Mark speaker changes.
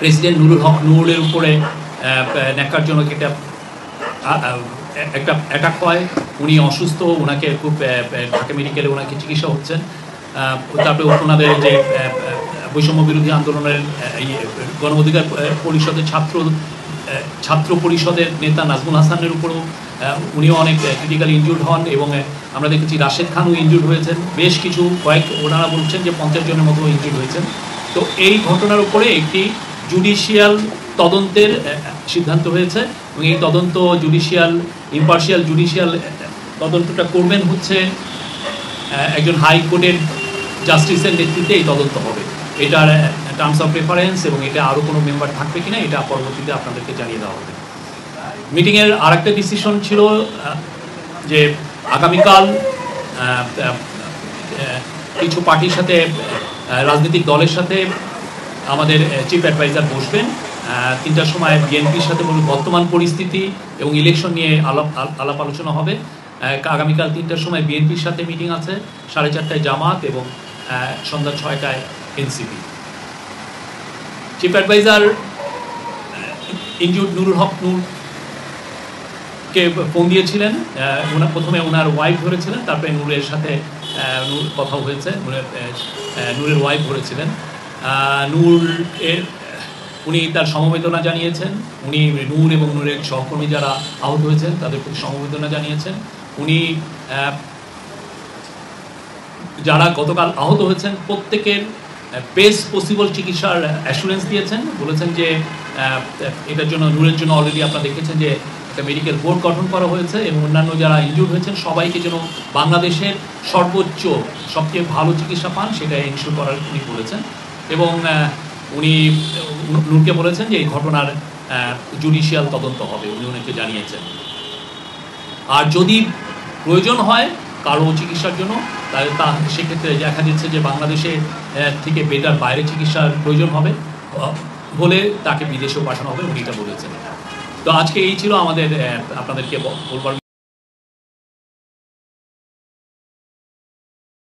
Speaker 1: President Nurul হক নুরুলের উপরে ন্যাক্কারজনক একটা অ্যাটাক হয়। উনি অসুস্থ, ওনাকে খুব ঢাকা মেডিকেলে ওনাকে চিকিৎসা হচ্ছেন। তারপরে ওনাদের যে বৈষম্য বিরোধী আন্দোলনের গণ অধিকার পরিষদের ছাত্র পরিষদের নেতা নাজমুল হাসানের উপরও উনিও অনেক ক্রিটিক্যালি ইনজুর্ড হন, এবং আমরা দেখেছি রাশেদ খানও ইনজুর্ড হয়েছেন। বেশ কিছু ওনারা বলছেন যে 50 জনের মতো ইনজুর্ড হয়েছেন। তো এই ঘটনার উপরে একটি জুডিশিয়াল তদন্তের সিদ্ধান্ত হয়েছে, এবং এই তদন্ত ইম্পার্শিয়াল জুডিশিয়াল তদন্তটা করবেন হচ্ছে একজন হাইকোর্টের জাস্টিসের নেতৃত্বে এই তদন্ত হবে। এটার টার্মস অফ রেফারেন্স এবং এটা আরও কোনো মেম্বার থাকবে কিনা এটা পরবর্তীতে আপনাদেরকে জানিয়ে দেওয়া হবে। মিটিংয়ের আরেকটা ডিসিশন ছিল যে আগামীকাল কিছু পার্টির সাথে, রাজনৈতিক দলের সাথে আমাদের চিফ অ্যাডভাইজার বসবেন 3টার সময় বিএনপির সাথে বর্তমান পরিস্থিতি এবং ইলেকশন নিয়ে আলাপ আলোচনা হবে। আগামীকাল 3টার সময় বিএনপির সাথে মিটিং আছে, 4:30টায় জামাত এবং সন্ধ্যা 6টায় NCP. Chief adviser injured Nurul Haq নূরকে ফোন দিয়েছিলেন। প্রথমে ওনার ওয়াইফ ধরেছিলেন, তারপরে নূরের সাথে কথা হয়েছে, নূরের ওয়াইফ ধরেছিলেন। উনি তার সমবেদনা জানিয়েছেন। উনি নূর এবং নূরের সহকর্মী যারা আহত হয়েছেন তাদের প্রতি সমবেদনা জানিয়েছেন। উনি যারা গতকাল আহত হয়েছেন প্রত্যেকের বেস্ট পসিবল চিকিৎসার অ্যাসুরেন্স দিয়েছেন। বলেছেন যে এটার জন্য নূরের জন্য অলরেডি আপনারা দেখেছেন যে একটা মেডিকেল বোর্ড গঠন করা হয়েছে, এবং অন্যান্য যারা ইনজুর্ড হয়েছেন সবাইকে যেন বাংলাদেশের সর্বোচ্চ সবচেয়ে ভালো চিকিৎসা পান সেটা এনশিওর করার উনি বলেছেন। এবং উনি নূরকে বলেছেন যে এই ঘটনার জুডিশিয়াল তদন্ত হবে, উনি ওনাকে জানিয়েছেন। আর যদি প্রয়োজন হয় কারো চিকিৎসার জন্য তাহলে সেক্ষেত্রে দেখা যাচ্ছে যে বাংলাদেশে থেকে বেটার বাইরে চিকিৎসার প্রয়োজন হবে বলে তাকে বিদেশেও পাঠানো হবে, উনি এটা বলেছেন। তো আজকে এই ছিল আমাদের আপনাদেরকে বলবার